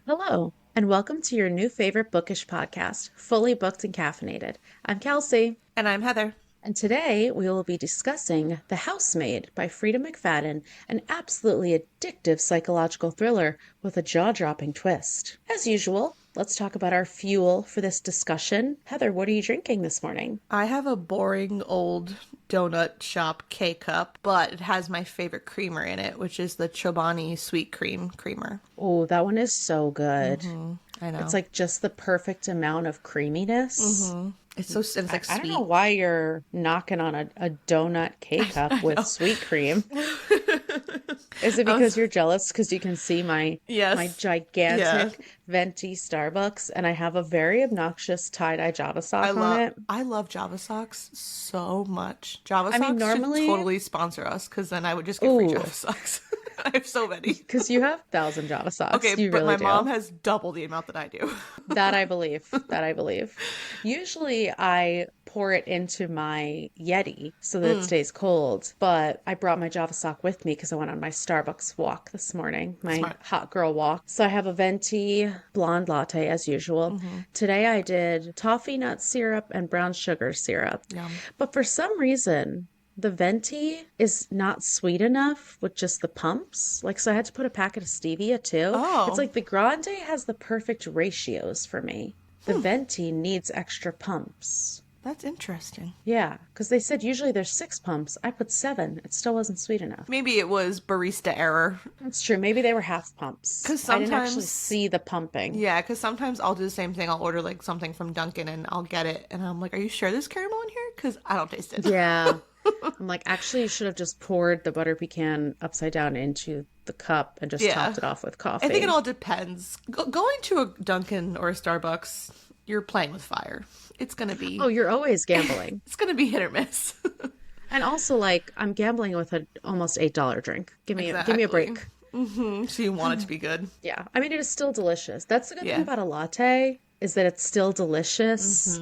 Hello, and welcome to your new favorite bookish podcast, Fully Booked and Caffeinated. I'm Kelsey, And I'm Heather. and today we will be discussing The Housemaid by Freida McFadden, an absolutely addictive psychological thriller with a jaw-dropping twist. As usual, let's talk about our fuel for this discussion. Heather, what are you drinking this morning? I have a boring old donut shop K cup, but it has my favorite creamer in it, which is the Chobani sweet cream creamer. Oh, that one is so good. I It's know. like just the perfect amount of creaminess. It's like I don't know sweet. why you're knocking on a donut K-cup I with know. sweet cream. Is it I because was, you're jealous because you can see my yes. Yeah. gigantic venti Starbucks and I have a very obnoxious tie-dye Java sock on it? I love Java socks so much. Java I mean, socks should normally, totally sponsor us because then I would just get free ooh, Java socks. I have so many. because you have 1,000 Java socks. Okay, You but really my mom do. has double the amount that I do. That I believe. That I believe. Usually I pour it into my Yeti so that it Mm, stays cold, but I brought my Java sock with me because I went on my Starbucks walk this morning, my smart. hot girl walk. So I have a venti blonde latte as usual. Today I did toffee nut syrup and brown sugar syrup. Yum. But for some reason, the venti is not sweet enough with just the pumps. Like, so I had to put a packet of stevia too. It's Oh. like the grande has the perfect ratios for me. The venti needs extra pumps. That's interesting. Yeah, because they said usually there's 6 pumps. I put 7. It still wasn't sweet enough. Maybe it was barista error. That's true. Maybe they were half pumps. Because I didn't actually sometimes, see the pumping. yeah, because sometimes I'll do the same thing. I'll order like something from Dunkin' and I'll get it. And I'm like, are you sure there's caramel in here? Because I don't taste it. Yeah. I'm like, actually, you should have just poured the butter pecan upside down into the cup and just Yeah. topped it off with I think it coffee. all depends. Going to a Dunkin' or a Starbucks, you're playing with fire. It's going to Oh, be, you're always gambling. it's going to be hit or miss. And also, like, I'm gambling with an almost $8 drink. Give me a Exactly. break. So you want it to be good. Yeah. I mean, it is still delicious. That's the good thing Yeah. about a latte is that it's still delicious,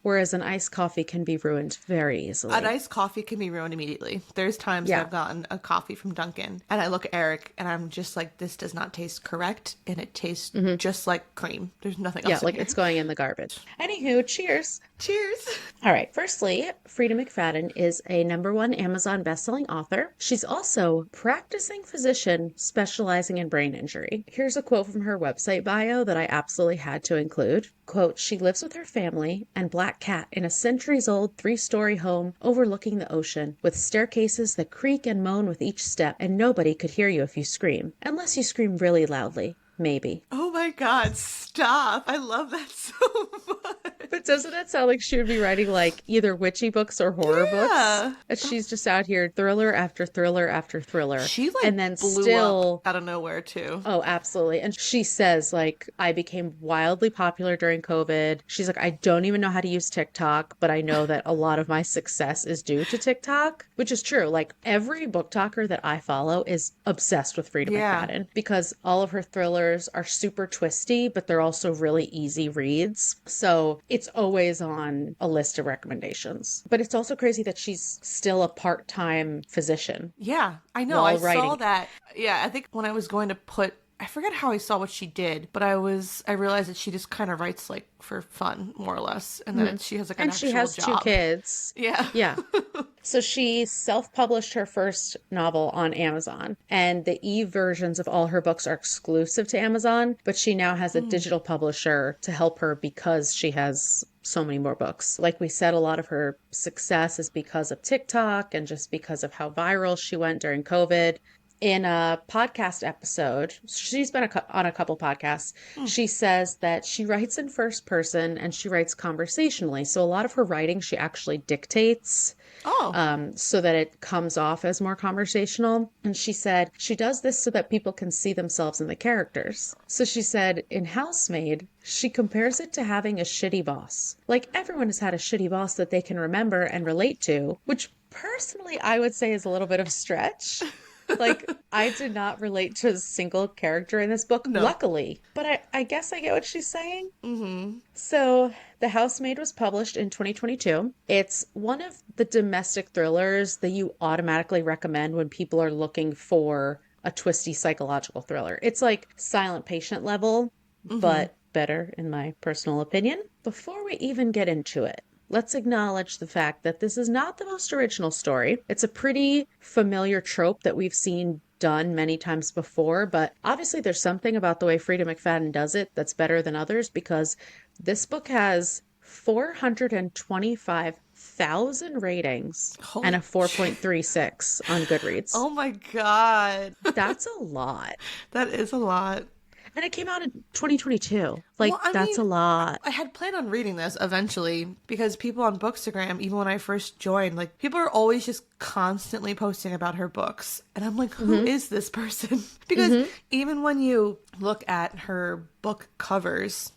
whereas an iced coffee can be ruined very An easily. iced coffee can be ruined immediately. There's times that Yeah. I've gotten a coffee from Dunkin' and I look at Eric and I'm just like, this does not taste correct and it tastes just like cream. There's nothing Yeah, else in like here. it's going in the garbage. Anywho, cheers. Cheers. All right. Firstly, Freida McFadden is a #1 Amazon bestselling author. She's also practicing physician specializing in brain injury. Here's a quote from her website bio that I absolutely had to include. Quote, she lives with her family and black cat in a centuries-old 3-story home overlooking the ocean with staircases that creak and moan with each step, and nobody could hear you if you scream. Unless you scream really loudly. Maybe. Oh my God, stop. I love that so much. But doesn't that sound like she would be writing like either witchy books or horror books? Yeah. And she's just out here thriller after thriller after thriller. She like And then blew up still, out of nowhere too. oh, absolutely. And she says, like, I became wildly popular during COVID. She's like, I don't even know how to use TikTok, but I know that a lot of my success is due to TikTok, which is true. Like, every book talker that I follow is obsessed with Freida Yeah. McFadden because all of her thrillers are super twisty, but they're also really easy reads. So it's always on a list of recommendations. But it's also crazy that she's still a part-time physician Yeah, I know. I while saw writing. that. Yeah, I think when I was going to put I forget how I saw what she did, but I realized that she just kind of writes like for fun, more or less, and that she has like an And she actual has 2 job. kids. Yeah. Yeah. So she self-published her first novel on Amazon, and the e-versions of all her books are exclusive to Amazon, but she now has a digital publisher to help her because she has so many more books. Like we said, a lot of her success is because of TikTok and just because of how viral she went during COVID. In a podcast episode, she's been on a couple podcasts. She says that she writes in first person and she writes conversationally. So a lot of her writing she actually dictates Oh. so that it comes off as more conversational. And she said she does this so that people can see themselves in the characters. So she said in Housemaid, she compares it to having a shitty boss. Like everyone has had a shitty boss that they can remember and relate to, which personally I would say is a little bit of a stretch. Like, I did not relate to a single character in this book, No. luckily. But I guess I get what she's saying. Mm-hmm. So, The Housemaid was published in 2022. It's one of the domestic thrillers that you automatically recommend when people are looking for a twisty psychological thriller. It's like Silent Patient level, but better in my personal opinion. Before we even get into it, let's acknowledge the fact that this is not the most original story. It's a pretty familiar trope that we've seen done many times before, but obviously there's something about the way Freida McFadden does it that's better than others, because this book has 425,000 ratings and a Holy shit. 4.36 on Goodreads. Oh my God. That's a lot. That is a lot. And it came out in 2022. Like, Well, I that's mean, a lot. I had planned on reading this eventually because people on Bookstagram, even when I first joined, like people are always just constantly posting about her books. And I'm like, who is this person? Because even when you look at her book covers,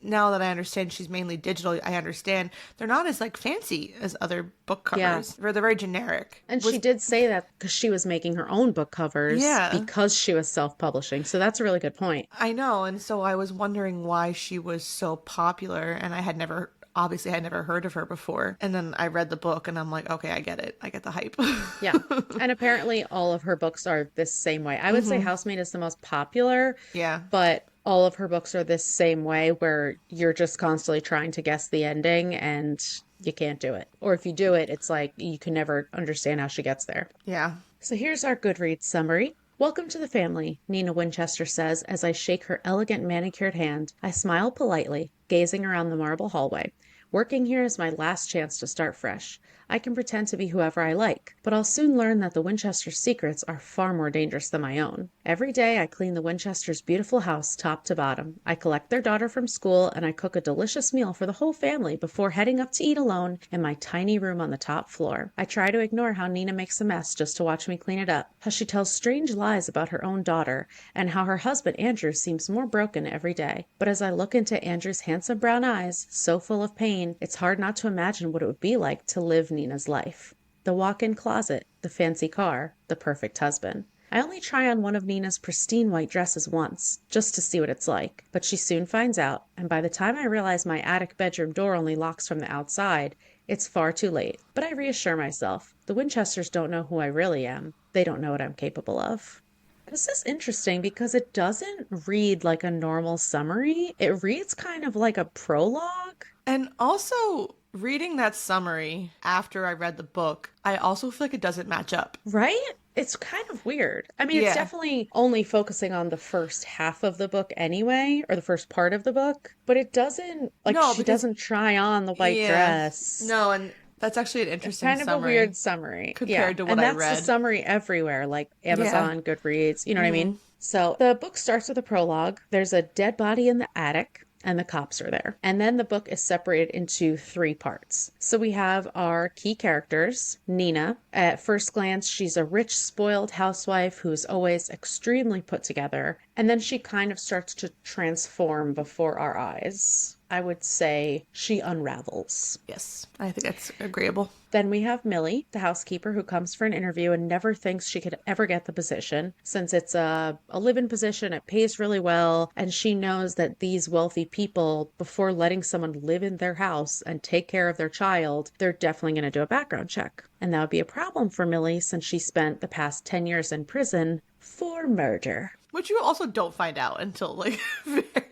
now that I understand she's mainly digital, I understand they're not as like fancy as other book Yeah. covers. They're very generic. And she did say that because she was making her own book covers Yeah. because she was self-publishing. So that's a really good point. I know, and so I was wondering why she was so popular, and I had never heard of her before. And then I read the book and I'm like, okay, I get it. I get the hype. Yeah. And apparently all of her books are this same way. I would say Housemaid is the most popular, Yeah. but all of her books are this same way where you're just constantly trying to guess the ending and you can't do it. Or if you do it, it's like you can never understand how she gets there. Yeah. So here's our Goodreads summary. Welcome to the family, Nina Winchester says as I shake her elegant manicured hand. I smile politely, gazing around the marble hallway. Working here is my last chance to start fresh. I can pretend to be whoever I like, but I'll soon learn that the Winchesters' secrets are far more dangerous than my own. Every day I clean the Winchesters' beautiful house top to bottom. I collect their daughter from school and I cook a delicious meal for the whole family before heading up to eat alone in my tiny room on the top floor. I try to ignore how Nina makes a mess just to watch me clean it up, how she tells strange lies about her own daughter, and how her husband Andrew seems more broken every day. But as I look into Andrew's handsome brown eyes, so full of pain, it's hard not to imagine what it would be like to live Nina's life. The walk-in closet, the fancy car, the perfect husband. I only try on one of Nina's pristine white dresses once, just to see what it's like, but she soon finds out, and by the time I realize my attic bedroom door only locks from the outside, it's far too late. But I reassure myself, the Winchesters don't know who I really am. They don't know what I'm capable of. This is interesting because it doesn't read like a normal summary. It reads kind of like a prologue. And also, reading that summary after I read the book, I also feel like it doesn't match up. Right? It's kind of weird. I mean, Yeah. it's definitely only focusing on the first half of the book anyway, or the first part of the book, but it doesn't, like, No, she because- doesn't try on the white dress. No, and that's actually an interesting Kind of summary. a weird summary compared to what and I that's read. the summary everywhere, like Amazon, Goodreads, you know what I mean? So the book starts with a prologue. There's a dead body in the attic and the cops are there. And then the book is separated into 3 parts. So we have our key characters, Nina. At first glance, she's a rich, spoiled housewife who's always extremely put together. And then she kind of starts to transform before our eyes. I would say she unravels. Yes, I think that's agreeable. Then we have Millie, the housekeeper, who comes for an interview and never thinks she could ever get the position. Since it's a live-in position, it pays really well, and she knows that these wealthy people, before letting someone live in their house and take care of their child, they're definitely going to do a background check. And that would be a problem for Millie since she spent the past 10 years in prison for murder. Which you also don't find out until, like,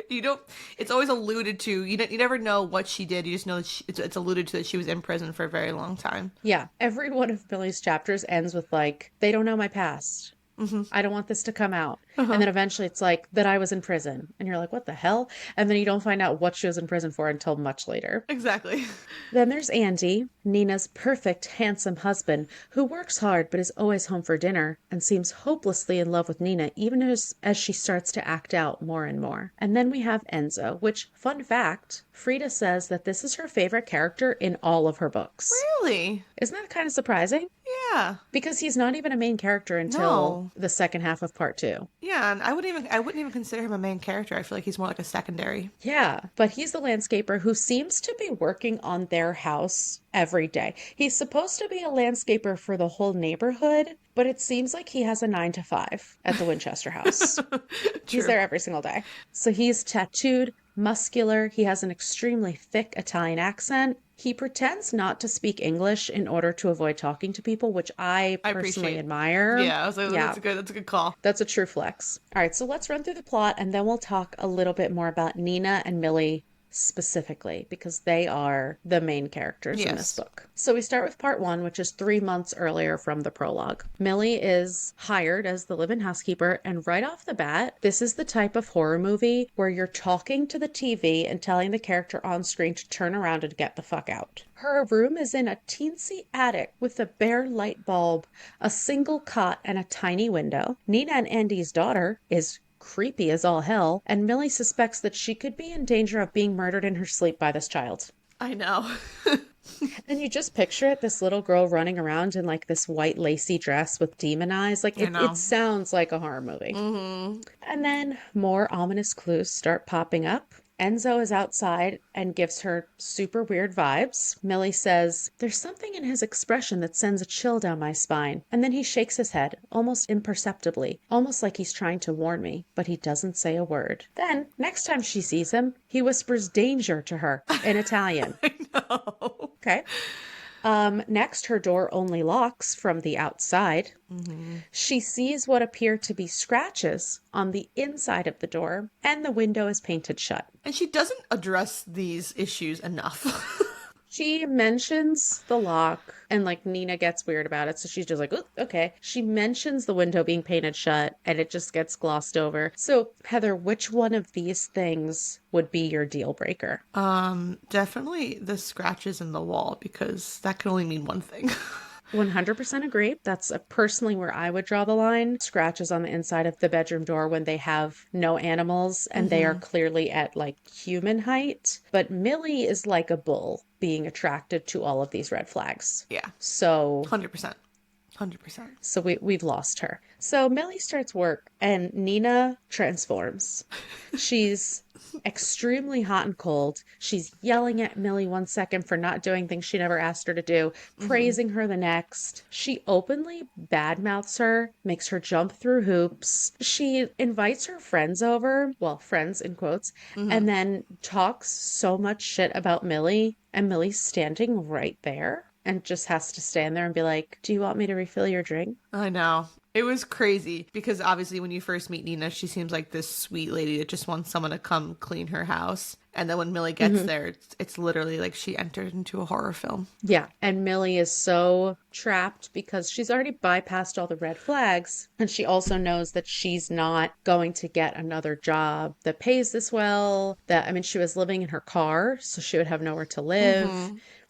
you don't, it's always alluded to. You never know what she did. You just know that it's alluded to that she was in prison for a very long time. Yeah. Every one of Millie's chapters ends with, like, they don't know my past. I don't want this to come out. And then eventually it's like that I was in prison. And you're like, what the hell? And then you don't find out what she was in prison for until much later. Exactly. Then there's Andy, Nina's perfect, handsome husband, who works hard but is always home for dinner and seems hopelessly in love with Nina even as she starts to act out more and more. And then we have Enzo, which, fun fact, Freida says that this is her favorite character in all of her books. Really? Isn't that kind of surprising? Yeah. Because he's not even a main character until the second half of part 2. Yeah, and I wouldn't even consider him a main character. I feel like he's more like a secondary. Yeah, but he's the landscaper who seems to be working on their house every day. He's supposed to be a landscaper for the whole neighborhood, but it seems like he has a 9 to 5 at the Winchester house. He's there every single day. So he's tattooed, muscular. He has an extremely thick Italian accent. He pretends not to speak English in order to avoid talking to people, which I I personally appreciate. admire. Yeah, I was like, Yeah, that's a good call. that's a true flex. All right, so let's run through the plot and then we'll talk a little bit more about Nina and Millie specifically because they are the main characters in this Yes. book. So we start with part one, which is 3 months earlier from the prologue. Millie is hired as the live-in housekeeper, and right off the bat, this is the type of horror movie where you're talking to the TV and telling the character on screen to turn around and get the fuck out. Her room is in a teensy attic with a bare light bulb, a single cot, and a tiny window. Nina and Andy's daughter is creepy as all hell, and Millie suspects that she could be in danger of being murdered in her sleep by this child. I know. And you just picture it, this little girl running around in like this white lacy dress with demon eyes. Like I it know. sounds like a horror movie. And then more ominous clues start popping up. Enzo is outside and gives her super weird vibes. Millie says, "There's something in his expression that sends a chill down my spine." And then he shakes his head, almost imperceptibly, almost like he's trying to warn me, but he doesn't say a word. Then, next time she sees him, he whispers danger to her in Italian. I know. Okay. Next, her door only locks from the outside. She sees what appear to be scratches on the inside of the door, and the window is painted shut. And she doesn't address these issues enough. She mentions the lock, and like Nina gets weird about it, so she's just like, "Ooh, okay." She mentions the window being painted shut, and it just gets glossed over. So, Heather, which one of these things would be your deal breaker? Definitely the scratches in the wall, because that can only mean one thing. 100% agree. That's personally where I would draw the line. Scratches on the inside of the bedroom door when they have no animals and they are clearly at like human height. But Millie is like a bull being attracted to all of these red flags. Yeah. So 100%. 100%. So we've lost her. So Millie starts work and Nina transforms. She's extremely hot and cold. She's yelling at Millie one second for not doing things she never asked her to do, praising her the next. She openly badmouths her, makes her jump through hoops. She invites her friends over, well, friends in quotes, and then talks so much shit about Millie, and Millie's standing right there. And just has to stand there and be like, "Do you want me to refill your drink?" I know. It was crazy because obviously when you first meet Nina, she seems like this sweet lady that just wants someone to come clean her house. And then when Millie gets there, it's literally like she entered into a horror film. Yeah. And Millie is so trapped because she's already bypassed all the red flags. And she also knows that she's not going to get another job that pays this well. She was living in her car, so she would have nowhere to live.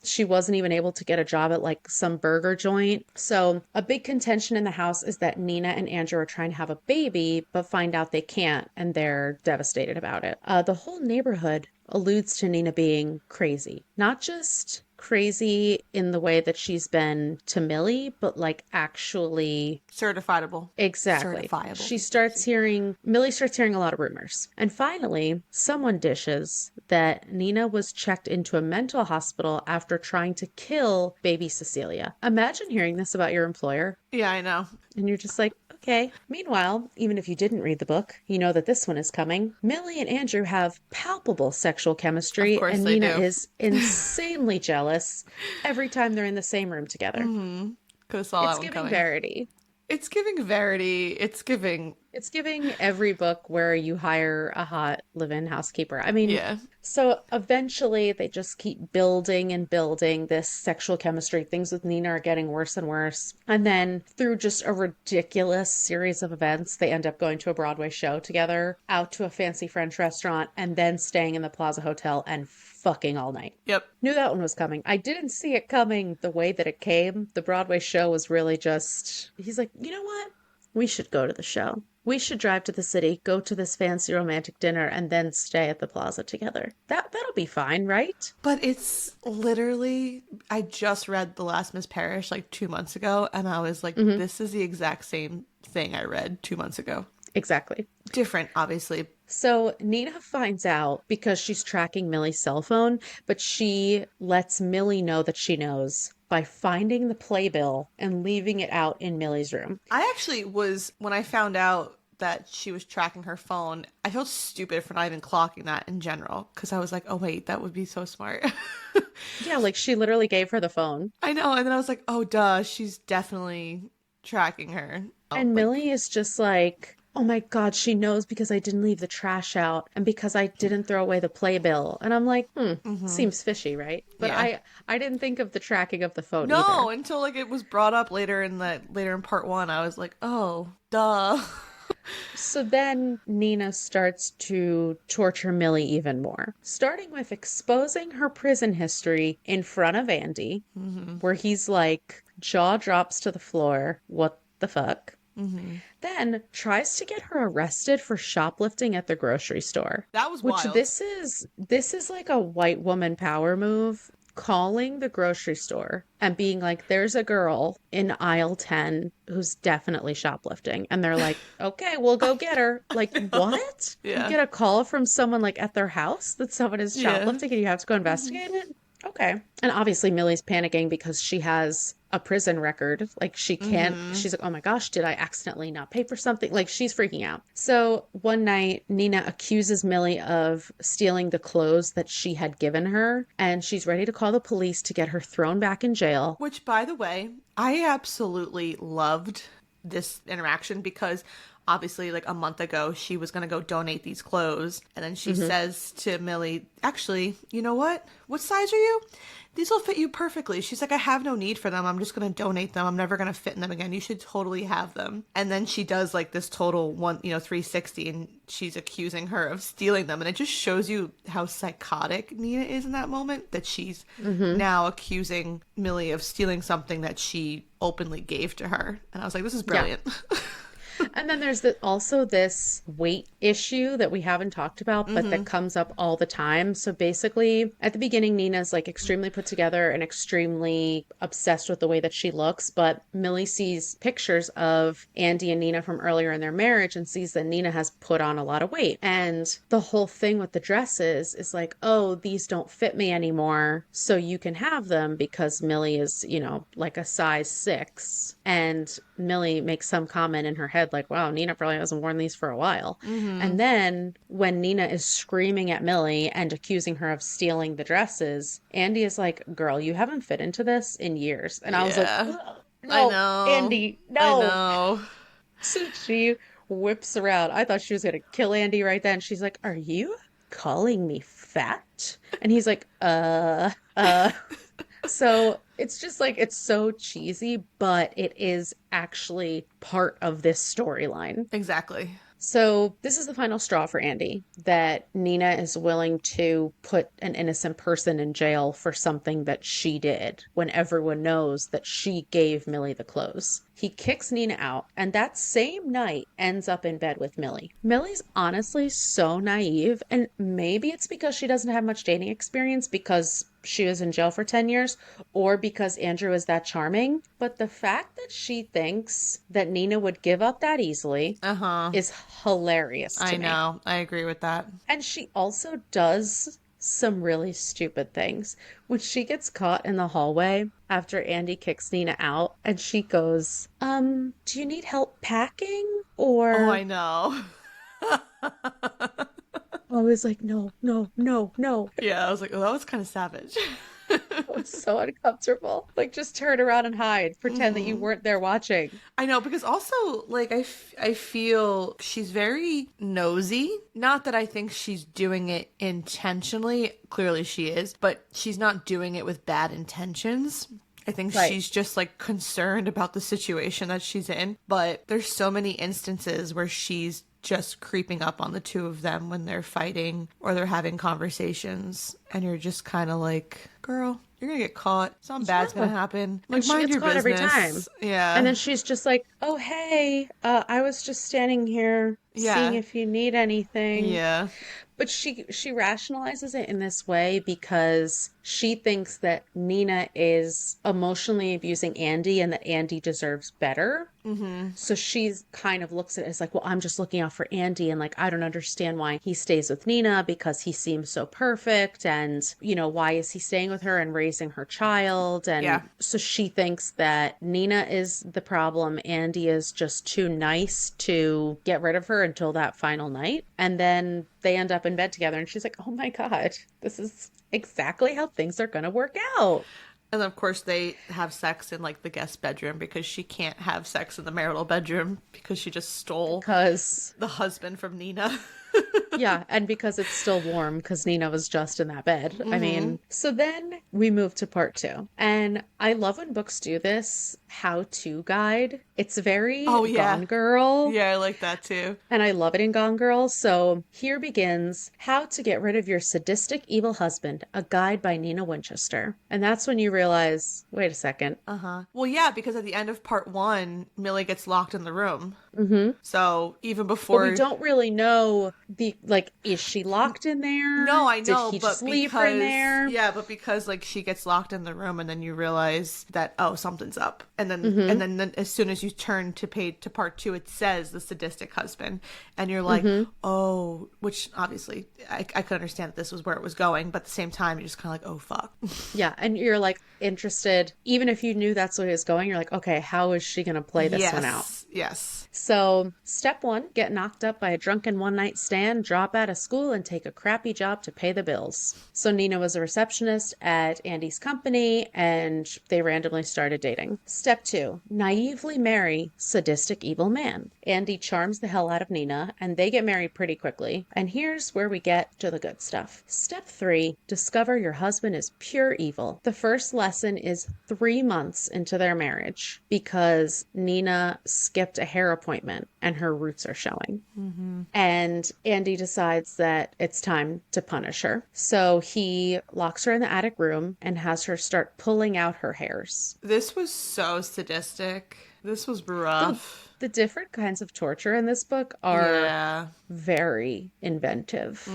She wasn't even able to get a job at like some burger joint. So a big contention in the house is that Nina and Andrew are trying to have a baby, but find out they can't, and they're devastated about it. The whole neighborhood alludes to Nina being crazy. Not just crazy in the way that she's been to Millie, but like actually Certifiable. exactly. Certifiable. Millie starts hearing a lot of rumors. And finally, someone dishes that Nina was checked into a mental hospital after trying to kill baby Cecilia. Imagine hearing this about your employer. Yeah, I know. And you're just like, okay. Meanwhile, even if you didn't read the book, you know that this one is coming. Millie and Andrew have palpable sexual chemistry, Of course and they Nina do. is insanely jealous every time they're in the same room together. Could have saw It's that one giving coming. Verity. It's giving Verity. It's giving every book where you hire a hot live-in housekeeper. Yeah. So eventually they just keep building and building this sexual chemistry. Things with Nina are getting worse and worse. And then through just a ridiculous series of events, they end up going to a Broadway show together, out to a fancy French restaurant, and then staying in the Plaza Hotel and fucking all night. Yep. Knew that one was coming. I didn't see it coming the way that it came. The Broadway show was really just, he's like, you know what? We should go to the show. We should drive to the city, go to this fancy romantic dinner, and then stay at the plaza together. That'll be fine, right? But it's literally, I just read The Last Miss Parrish like 2 months ago, and I was like, this is the exact same thing I read 2 months ago. Exactly. Different, obviously. So Nina finds out because she's tracking Millie's cell phone, but she lets Millie know that she knows by finding the playbill and leaving it out in Millie's room. I actually was, when I found out that she was tracking her phone, I felt stupid for not even clocking that in general. Because I was like, oh, wait, that would be so smart. Yeah, like she literally gave her the phone. I know. And then I was like, oh, duh, she's definitely tracking her. Oh, And like, Millie is just like, oh my God, she knows because I didn't leave the trash out and because I didn't throw away the playbill. And I'm like, mm-hmm. seems fishy, right? But Yeah. I didn't think of the tracking of the phone No, either. until like it was brought up later in part one, I was like, oh, duh. So then Nina starts to torture Millie even more, starting with exposing her prison history in front of Andy, Mm-hmm. where he's like, jaw drops to the floor. What the fuck? Mm-hmm. Then tries to get her arrested for shoplifting at the grocery store. That was Which wild. this is like a white woman power move, calling the grocery store and being like, there's a girl in aisle 10 who's definitely shoplifting. And they're like, okay, we'll go get her. Like, I know. what? You Yeah. get a call from someone like at their house that someone is Yeah. shoplifting and you have to go Mm-hmm. investigate it? Okay. And obviously Millie's panicking because she has a prison record. Like she can't, Mm-hmm. she's like, oh my gosh, did I accidentally not pay for something? Like she's freaking out. So one night, Nina accuses Millie of stealing the clothes that she had given her, and she's ready to call the police to get her thrown back in jail. Which, by the way, I absolutely loved this interaction because obviously, like a month ago, she was going to go donate these clothes. And then she says to Millie, actually, you know what? What size are you? These will fit you perfectly. She's like, I have no need for them. I'm just going to donate them. I'm never going to fit in them again. You should totally have them. And then she does like this total 360 and she's accusing her of stealing them. And it just shows you how psychotic Nina is in that moment, that she's now accusing Millie of stealing something that she openly gave to her. And I was like, this is Yeah. brilliant. And then there's also this weight issue that we haven't talked about, but that comes up all the time. So basically, at the beginning, Nina's like extremely put together and extremely obsessed with the way that she looks. But Millie sees pictures of Andy and Nina from earlier in their marriage and sees that Nina has put on a lot of weight. And the whole thing with the dresses is like, oh, these don't fit me anymore. So you can have them because Millie is, like a size 6. And Millie makes some comment in her head like, wow, Nina probably hasn't worn these for a while. And then when Nina is screaming at Millie and accusing her of stealing the dresses, Andy is like, girl, you haven't fit into this in years. And I was like, Yeah. ugh, I no, know. Andy, I no. know. So she whips around. I thought she was going to kill Andy right then. She's like, are you calling me fat? And he's like, So it's just like, it's so cheesy, but it is actually part of this storyline. Exactly. So this is the final straw for Andy, that Nina is willing to put an innocent person in jail for something that she did when everyone knows that she gave Millie the clothes. He kicks Nina out, and that same night ends up in bed with Millie. Millie's honestly so naive, and maybe it's because she doesn't have much dating experience because she was in jail for 10 years, or because Andrew is that charming. But the fact that she thinks that Nina would give up that easily Uh-huh. is hilarious I to me. know. I agree with that. And she also does some really stupid things. When she gets caught in the hallway after Andy kicks Nina out and she goes, do you need help packing? Oh, I Or know. I was like, no, no, no, no. Yeah, I was like, oh, that was kind of savage. It was so uncomfortable. Like, just turn around and hide. Pretend that you weren't there watching. I know, because also, like, I feel she's very nosy. Not that I think she's doing it intentionally. Clearly she is. But she's not doing it with bad intentions. I think Right. she's just, like, concerned about the situation that she's in. But there's so many instances where she's just creeping up on the two of them when they're fighting or they're having conversations. And you're just kind of like, girl, you're gonna get caught. Something bad's gonna happen. Like, And she mind gets your caught business. every time. Yeah. And then she's just like, oh, hey, I was just standing here Yeah. seeing if you need anything. Yeah. But she rationalizes it in this way because she thinks that Nina is emotionally abusing Andy and that Andy deserves better. So she's kind of looks at it as like, well, I'm just looking out for Andy, and like I don't understand why he stays with Nina because he seems so perfect, and why is he staying with her and raising her child? Yeah. And so she thinks that Nina is the problem. Andy is just too nice to get rid of her until that final night. And then they end up in bed together, and she's like, oh my God, this is exactly how things are going to work out. And of course, they have sex in like the guest bedroom because she can't have sex in the marital bedroom because she just stole Because the husband from Nina. Yeah, and because it's still warm because Nina was just in that bed. I mean, so then we move to part two. And I love when books do this how-to guide. It's very Oh, yeah. Gone Girl. Yeah, I like that too. And I love it in Gone Girl. So here begins How to Get Rid of Your Sadistic Evil Husband, a guide by Nina Winchester. And that's when you realize, wait a second. Uh-huh. Well, yeah, because at the end of part one, Millie gets locked in the room. So even But before... we don't really know is she locked in there? No, I know, Did he but just leave her in there? Yeah, but because like she gets locked in the room, and then you realize that something's up, and then as soon as you turn to part two, it says the sadistic husband, and you're like, oh, which obviously I could understand that this was where it was going, but at the same time you're just kind of like, oh fuck. Yeah, and you're like interested, even if you knew that's where it was going, you're like, okay, how is she going to play this one out? Yes. So, step one, get knocked up by a drunken one-night stand, drop out of school, and take a crappy job to pay the bills. So, Nina was a receptionist at Andy's company, and they randomly started dating. Step two, naively marry sadistic evil man. Andy charms the hell out of Nina, and they get married pretty quickly. And here's where we get to the good stuff. Step three, discover your husband is pure evil. The first lesson is 3 months into their marriage because Nina skipped a hair appointment and her roots are showing. And Andy decides that it's time to punish her. So he locks her in the attic room and has her start pulling out her hairs. This was so sadistic. This was rough. The different kinds of torture in this book are Yeah. very inventive.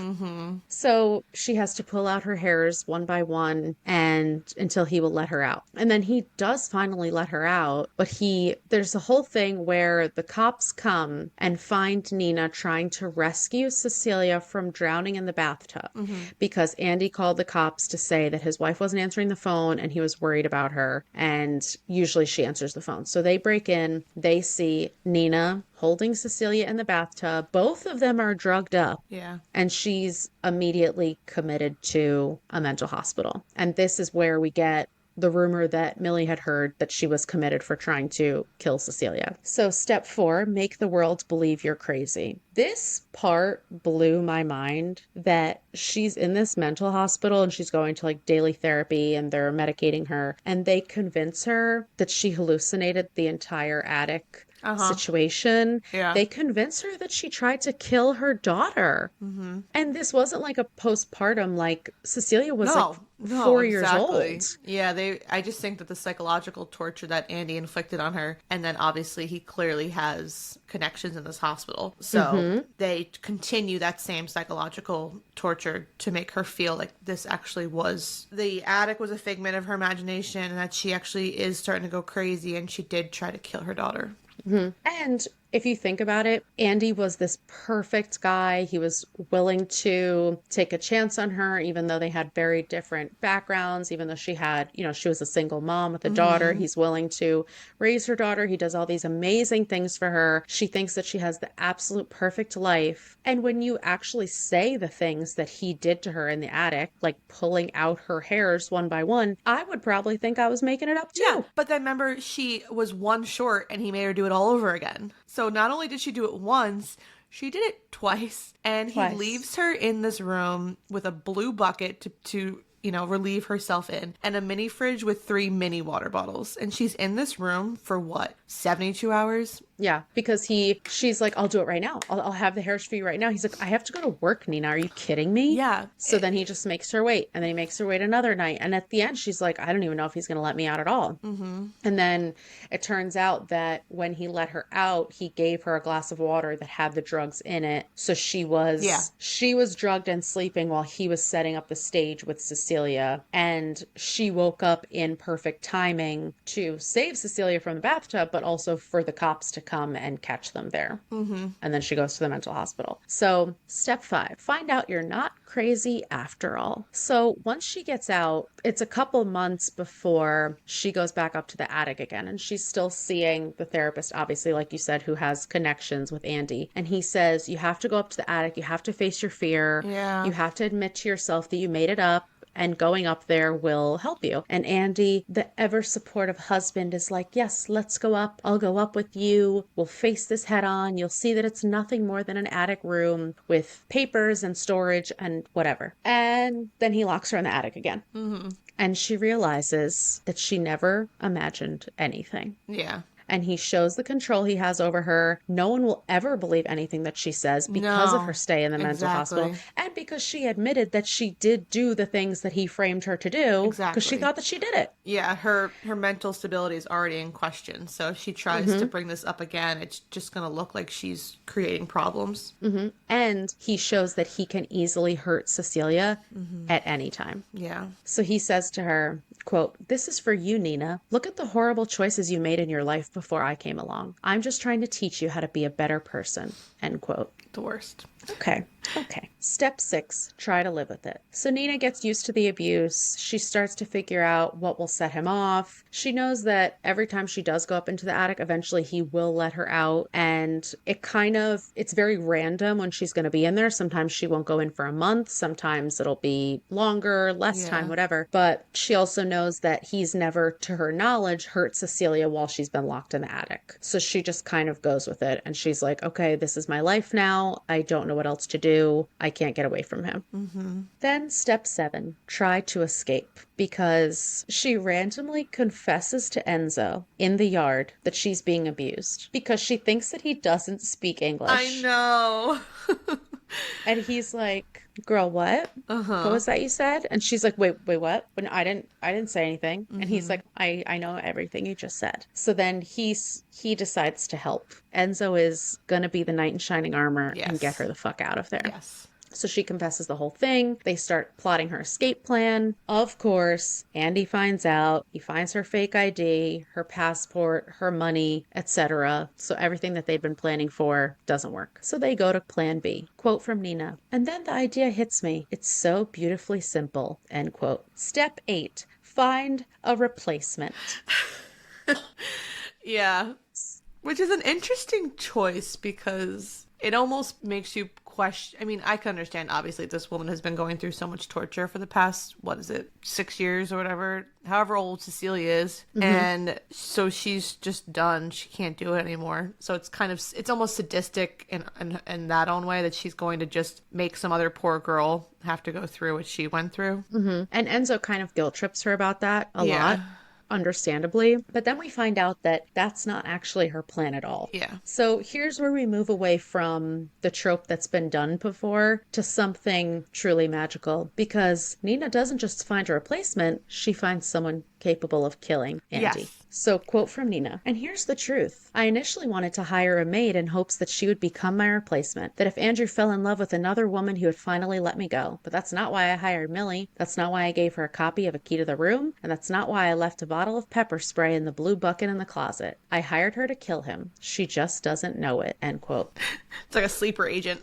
So she has to pull out her hairs one by one and until he will let her out. And then he does finally let her out, but there's a whole thing where the cops come and find Nina trying to rescue Cecilia from drowning in the bathtub because Andy called the cops to say that his wife wasn't answering the phone and he was worried about her, and usually she answers the phone. So they break in, they see Nina holding Cecilia in the bathtub. Both of them are drugged up. Yeah. And she's immediately committed to a mental hospital. And this is where we get the rumor that Millie had heard that she was committed for trying to kill Cecilia. So step 4, make the world believe you're crazy. This part blew my mind that she's in this mental hospital and she's going to like daily therapy and they're medicating her and they convince her that she hallucinated the entire attic situation. Yeah. They convince her that she tried to kill her daughter. And this wasn't like a postpartum, like Cecilia was like 4 years old. Yeah, I just think that the psychological torture that Andy inflicted on her, and then obviously he clearly has connections in this hospital. So they continue that same psychological torture to make her feel like this actually was, the attic was a figment of her imagination and that she actually is starting to go crazy and she did try to kill her daughter. And if you think about it, Andy was this perfect guy. He was willing to take a chance on her, even though they had very different backgrounds, even though she had, she was a single mom with a daughter. He's willing to raise her daughter. He does all these amazing things for her. She thinks that she has the absolute perfect life. And when you actually say the things that he did to her in the attic, like pulling out her hairs one by one, I would probably think I was making it up too. Yeah, but then remember, she was one short and he made her do it all over again. So not only did she do it once, she did it twice. And he leaves her in this room with a blue bucket to relieve herself in, and a mini fridge with 3 mini water bottles. And she's in this room for what, 72 hours? Yeah, because she's like, I'll do it right now. I'll have the hairs for you right now. He's like, I have to go to work, Nina. Are you kidding me? Yeah. So then he just makes her wait, and then he makes her wait another night. And at the end, she's like, I don't even know if he's going to let me out at all. Mm-hmm. And then it turns out that when he let her out, he gave her a glass of water that had the drugs in it. So Yeah. she was drugged and sleeping while he was setting up the stage with Cecilia. And she woke up in perfect timing to save Cecilia from the bathtub, but also for the cops to come and catch them there. Mm-hmm. And then she goes to the mental hospital. So, step 5, find out you're not crazy after all. So, once she gets out, it's a couple months before she goes back up to the attic again. And she's still seeing the therapist, obviously, like you said, who has connections with Andy. And he says, you have to go up to the attic. You have to face your fear. Yeah. You have to admit to yourself that you made it up, and going up there will help you. And Andy, the ever supportive husband, is like, yes, let's go up. I'll go up with you. We'll face this head on. You'll see that it's nothing more than an attic room with papers and storage and whatever. And then he locks her in the attic again. Mm-hmm. And she realizes that she never imagined anything. Yeah. And he shows the control he has over her. No one will ever believe anything that she says because of her stay in the mental hospital. And because she admitted that she did do the things that he framed her to do. Exactly. Because she thought that she did it. Yeah, her mental stability is already in question. So if she tries to bring this up again, it's just going to look like she's creating problems. Mm-hmm. And he shows that he can easily hurt Cecilia at any time. Yeah. So he says to her, quote, "This is for you, Nina. Look at the horrible choices you made in your life before I came along. I'm just trying to teach you how to be a better person." End quote. The worst. Okay. Step 6, try to live with it. So Nina gets used to the abuse. She starts to figure out what will set him off. She knows that every time she does go up into the attic, eventually he will let her out. And it's very random when she's going to be in there. Sometimes she won't go in for a month. Sometimes it'll be longer, less time, whatever. But she also knows that he's never, to her knowledge, hurt Cecilia while she's been locked in the attic. So she just kind of goes with it. And she's like, okay, this is my life now. I don't know what else to do. I can't get away from him. Mm-hmm. Then step 7, try to escape, because she randomly confesses to Enzo in the yard that she's being abused because she thinks that he doesn't speak English. I know. And he's like, girl, what? What was that you said? And she's like, wait, what? But I didn't say anything. Mm-hmm. And he's like, I know everything you just said. So then he decides to help. Enzo is gonna be the knight in shining armor and get her the fuck out of there. Yes. So she confesses the whole thing. They start plotting her escape plan. Of course, Andy finds out. He finds her fake ID, her passport, her money, etc. So everything that they've been planning for doesn't work. So they go to plan B. Quote from Nina. "And then the idea hits me. It's so beautifully simple." End quote. Step 8. Find a replacement. Yeah. Which is an interesting choice because it almost makes you question. I mean, I can understand, obviously, this woman has been going through so much torture for the past, 6 years or whatever, however old Cecilia is. Mm-hmm. And so she's just done. She can't do it anymore. So it's almost sadistic in that own way that she's going to just make some other poor girl have to go through what she went through. Mm-hmm. And Enzo kind of guilt trips her about that a lot. Understandably. But then we find out that that's not actually her plan at all. Yeah. So here's where we move away from the trope that's been done before to something truly magical, because Nina doesn't just find a replacement, she finds someone capable of killing Andy. Yes. So, quote from Nina, "And here's the truth. I initially wanted to hire a maid in hopes that she would become my replacement, that if Andrew fell in love with another woman, he would finally let me go. But that's not why I hired Millie. That's not why I gave her a copy of A Key to the Room. And that's not why I left a bottle of pepper spray in the blue bucket in the closet. I hired her to kill him. She just doesn't know it." End quote. It's like a sleeper agent.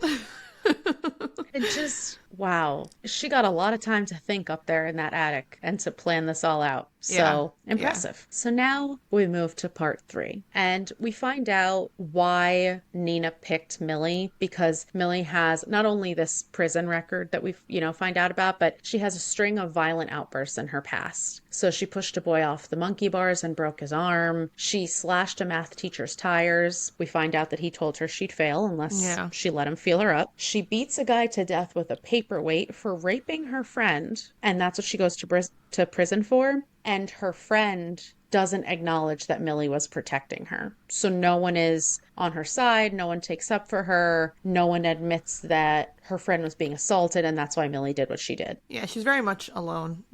It just, wow. She got a lot of time to think up there in that attic and to plan this all out. So impressive. Yeah. So now we move to part 3 and we find out why Nina picked Millie, because Millie has not only this prison record that we find out about, but she has a string of violent outbursts in her past. So she pushed a boy off the monkey bars and broke his arm. She slashed a math teacher's tires. We find out that he told her she'd fail unless she let him feel her up. She beats a guy to death with a paperweight for raping her friend, and that's what she goes to prison for. And her friend doesn't acknowledge that Millie was protecting her. So no one is on her side. No one takes up for her. No one admits that her friend was being assaulted, and that's why Millie did what she did. Yeah, she's very much alone.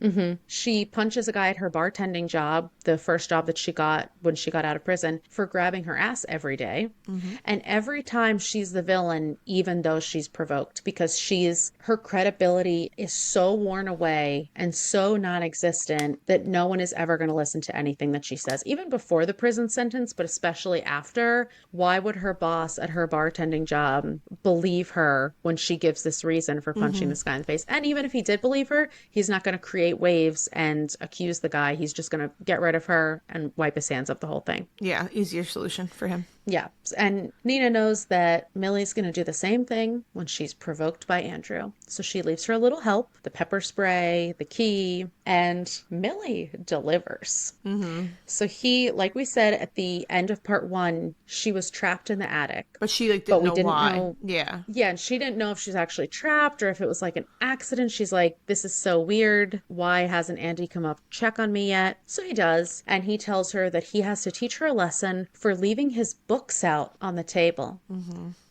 She punches a guy at her bartending job, the first job that she got when she got out of prison, for grabbing her ass every day. And every time she's the villain, even though she's provoked, because her credibility is so worn away and so non-existent that no one is ever going to listen to anything that she says, even before the prison sentence, but especially after. Why would her boss at her bartending job believe her when she gives this reason for punching this guy in the face? And even if he did believe her, he's not going to create waves and accuse the guy. He's just going to get rid of her and wipe his hands of the whole thing. Yeah, easier solution for him. Yeah. And Nina knows that Millie's going to do the same thing when she's provoked by Andrew. So she leaves her a little help, the pepper spray, the key, and Millie delivers. So like we said at the end of part 1, she was trapped in the attic. But she didn't know why. Yeah. Yeah, and she didn't know if she was actually trapped or if it was like an accident. She's like, this is so weird. Why hasn't Andy come up to check on me yet? So he does, and he tells her that he has to teach her a lesson for leaving his books out on the table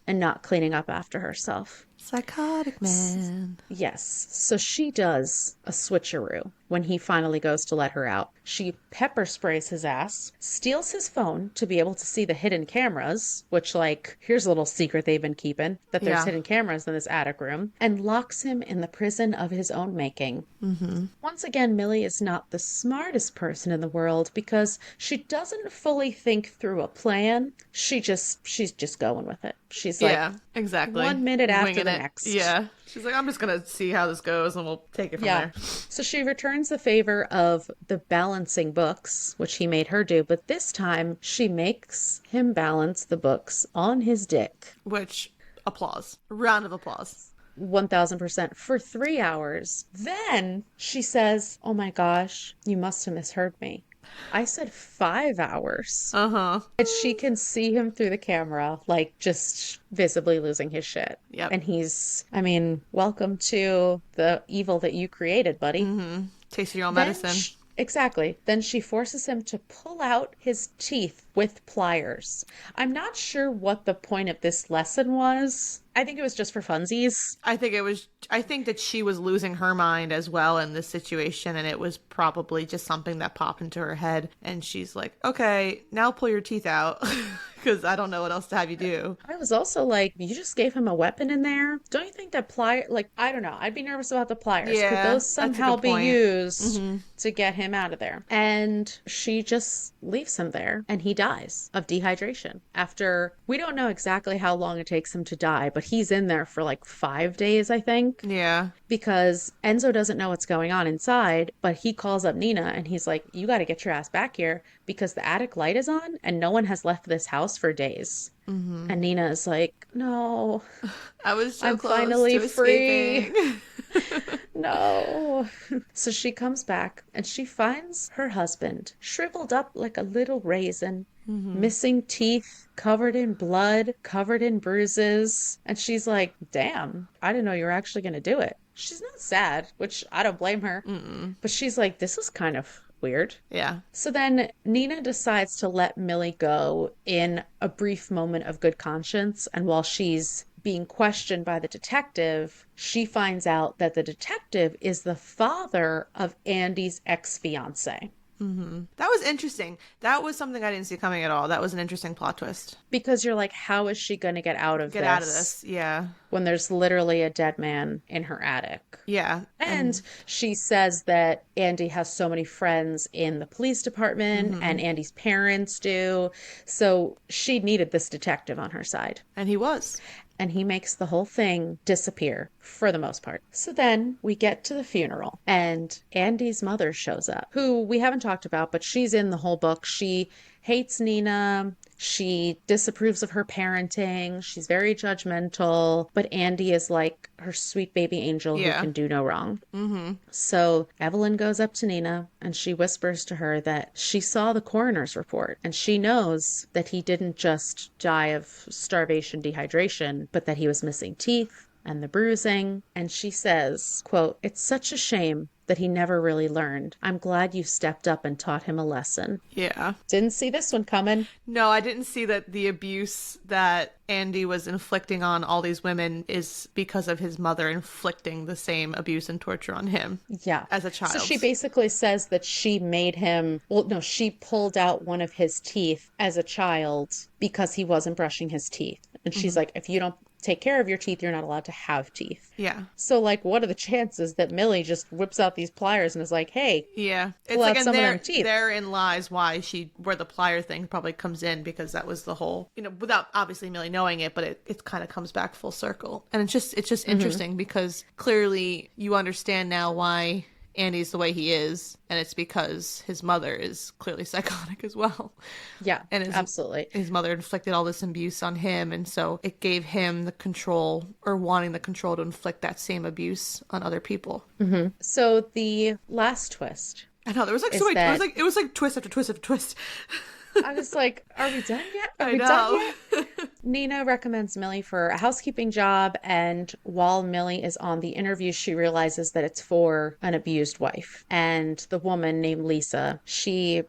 and not cleaning up after herself. Psychotic man. Yes. So she does a switcheroo when he finally goes to let her out. She pepper sprays his ass, steals his phone to be able to see the hidden cameras, which, like, here's a little secret they've been keeping, that there's hidden cameras in this attic room, and locks him in the prison of his own making. Once again, Millie is not the smartest person in the world because she doesn't fully think through a plan. She's just going with it. She's like, yeah, exactly. 1 minute after Winging the it. next. Yeah. She's like, I'm just going to see how this goes and we'll take it from there. So she returns the favor of the balancing books, which he made her do, but this time she makes him balance the books on his dick. Which, applause. Round of applause. 1000% for 3 hours. Then she says, oh my gosh, you must have misheard me. I said 5 hours. And she can see him through the camera, like just visibly losing his shit. Yep. And he's, I mean, welcome to the evil that you created, buddy. Taste your own medicine. Exactly. Then she forces him to pull out his teeth with pliers. I'm not sure what the point of this lesson was. I think it was just for funsies. I think that she was losing her mind as well in this situation, and it was probably just something that popped into her head, and she's like, okay, now pull your teeth out because I don't know what else to have you do. I was also like, you just gave him a weapon in there? Don't you think that I don't know, I'd be nervous about the pliers. Yeah, could those somehow be used Mm-hmm. to get him out of there? And she just leaves him there, and he dies of dehydration after, we don't know exactly how long it takes him to die, but he's in there for like 5 days, I think. Yeah. Because Enzo doesn't know what's going on inside, but he calls up Nina and he's like, you got to get your ass back here because the attic light is on and no one has left this house for days. And Nina is like, no, I was so I'm close finally to free. escaping. No. So she comes back and she finds her husband shriveled up like a little raisin, missing teeth, covered in blood, covered in bruises. And she's like, damn, I didn't know you were actually going to do it. She's not sad, which I don't blame her. But she's like, this is kind of weird. Yeah. So then Nina decides to let Millie go in a brief moment of good conscience. And while she's being questioned by the detective, she finds out that the detective is the father of Andy's ex-fiance. That was interesting. That was something I didn't see coming at all. That was an interesting plot twist. Because you're like, how is she going to get out of this? Yeah. When there's literally a dead man in her attic. Yeah. And she says that Andy has so many friends in the police department and Andy's parents do. So she needed this detective on her side. And he was. And he makes the whole thing disappear for the most part. So then we get to the funeral and Andy's mother shows up, who we haven't talked about, but she's in the whole book. She hates Nina. She disapproves of her parenting. She's very judgmental, but Andy is like her sweet baby angel who can do no wrong. So Evelyn goes up to Nina and she whispers to her that she saw the coroner's report and she knows that he didn't just die of starvation, dehydration, but that he was missing teeth and the bruising. And she says, quote, "It's such a shame that he never really learned. I'm glad you stepped up and taught him a lesson. Yeah. Didn't see this one coming. No, I didn't see that the abuse that Andy was inflicting on all these women is because of his mother inflicting the same abuse and torture on him. Yeah. As a child. So she basically says that she made him, well, no, she pulled out one of his teeth as a child because he wasn't brushing his teeth. And she's like, if you don't take care of your teeth, you're not allowed to have teeth. Yeah. So, like, what are the chances that Millie just whips out these pliers and is like, hey, yeah, it's pull like, out some of them teeth? Therein lies why where the plier thing probably comes in, because that was the whole, without obviously Millie knowing it, but it kind of comes back full circle. And it's just interesting because clearly you understand now why Andy's the way he is, and it's because his mother is clearly psychotic as well. Yeah, and absolutely. His mother inflicted all this abuse on him, and so it gave him the control, or wanting the control, to inflict that same abuse on other people. Mm-hmm. So the last twist. I know there was like so many. It was like twist after twist after twist. I was like, are we done yet? Are I we know. done yet? Nina recommends Millie for a housekeeping job, and while Millie is on the interview, she realizes that it's for an abused wife. And the woman named Lisa,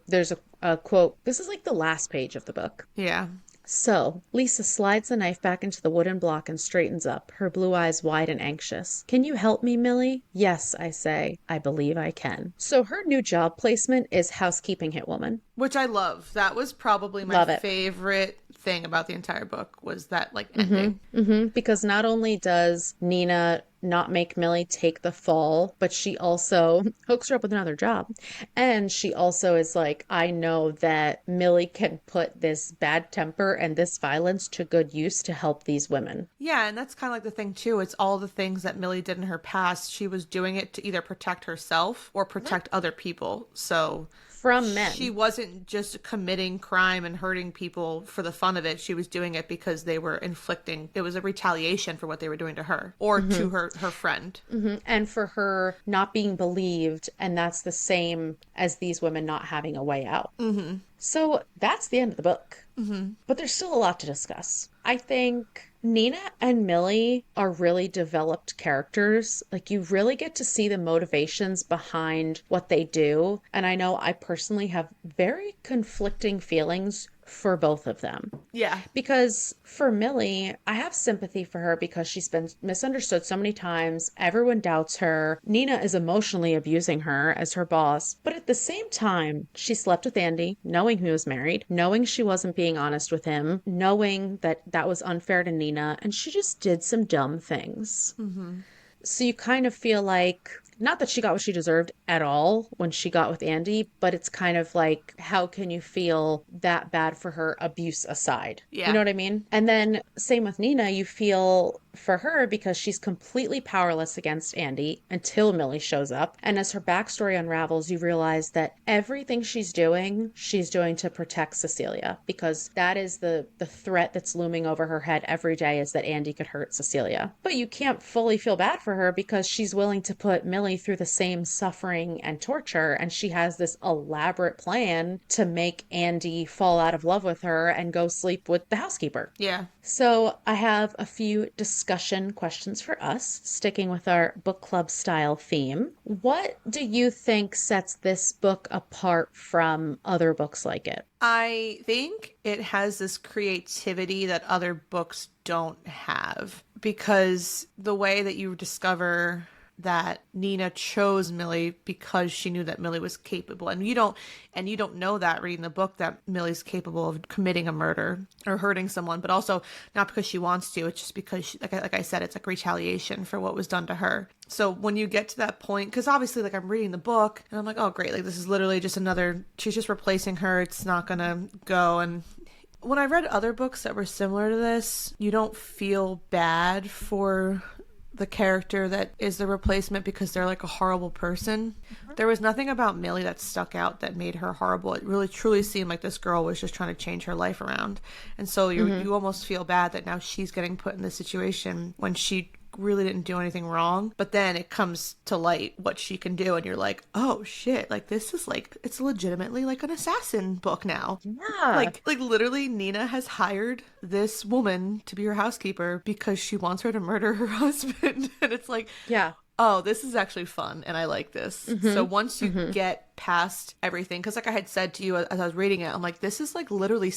there's a quote. This is like the last page of the book. Yeah. So, Lisa slides the knife back into the wooden block and straightens up, her blue eyes wide and anxious. Can you help me, Millie? Yes, I say. I believe I can. So her new job placement is housekeeping hitwoman. Which I love. That was probably my favorite thing about the entire book, was that like ending. Mm-hmm. Because not only does Nina not make Millie take the fall, but she also hooks her up with another job. And she also is like, I know that Millie can put this bad temper and this violence to good use to help these women. Yeah, and that's kind of like the thing too. It's all the things that Millie did in her past. She was doing it to either protect herself or protect other people. So from men. She wasn't just committing crime and hurting people for the fun of it. She was doing it because they were inflicting, it was a retaliation for what they were doing to her or to her friend. Mm-hmm. And for her not being believed, and that's the same as these women not having a way out. Mm-hmm. So that's the end of the book. Mm-hmm. But there's still a lot to discuss. I think Nina and Millie are really developed characters. Like, you really get to see the motivations behind what they do. And I know I personally have very conflicting feelings for both of them. Yeah. Because for Millie, I have sympathy for her because she's been misunderstood so many times. Everyone doubts her. Nina is emotionally abusing her as her boss. But at the same time, she slept with Andy, knowing he was married, knowing she wasn't being honest with him, knowing that that was unfair to Nina, and she just did some dumb things. Mm-hmm. So you kind of feel like, not that she got what she deserved at all when she got with Andy, but it's kind of like, how can you feel that bad for her, abuse aside? Yeah. You know what I mean? And then same with Nina, you feel for her because she's completely powerless against Andy until Millie shows up. And as her backstory unravels, you realize that everything she's doing to protect Cecilia, because that is the threat that's looming over her head every day, is that Andy could hurt Cecilia. But you can't fully feel bad for her because she's willing to put Millie through the same suffering and torture, and she has this elaborate plan to make Andy fall out of love with her and go sleep with the housekeeper. Yeah. So I have a few discussion questions for us, sticking with our book club style theme. What do you think sets this book apart from other books like it? I think it has this creativity that other books don't have, because the way that you discover that Nina chose Millie because she knew that Millie was capable, and you don't know that reading the book, that Millie's capable of committing a murder or hurting someone, but also not because she wants to. It's just because she, like I said, it's like retaliation for what was done to her. So when you get to that point, because obviously, like, I'm reading the book and I'm like, oh great, like this is literally just another, she's just replacing her, it's not gonna go. And when I read other books that were similar to this, you don't feel bad for the character that is the replacement because they're like a horrible person. There was nothing about Millie that stuck out that made her horrible. It really truly seemed like this girl was just trying to change her life around. And so you almost feel bad that now she's getting put in this situation when she really didn't do anything wrong. But then it comes to light what she can do, and you're like, oh shit, like this is like, it's legitimately like an assassin book now. Yeah. Like literally Nina has hired this woman to be her housekeeper because she wants her to murder her husband. And it's like, yeah. oh, this is actually fun and I like this. So once you get past everything, because like I had said to you as I was reading it, I'm like, this is like literally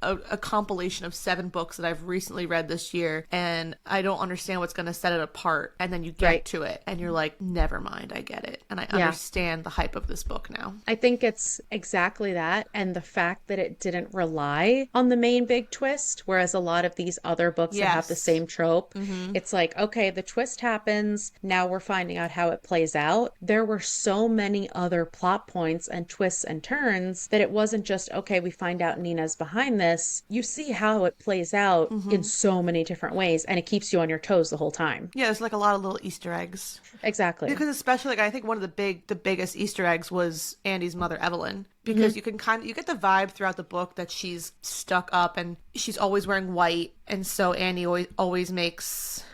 a compilation of 7 books that I've recently read this year, and I don't understand what's going to set it apart. And then you get to it and you're like, never mind, I get it. And I understand the hype of this book now. I think it's exactly that. And the fact that it didn't rely on the main big twist, whereas a lot of these other books that have the same trope, it's like, okay, the twist happens. Now we're finding out how it plays out. There were so many other plot points and twists and turns that it wasn't just, okay, we find out Nina's behind this. You see how it plays out in so many different ways, and it keeps you on your toes the whole time. Yeah, there's like a lot of little Easter eggs. Exactly. Because especially, like, I think one of the biggest Easter eggs was Andy's mother, Evelyn. Because you can you get the vibe throughout the book that she's stuck up and she's always wearing white. And so Andy always makes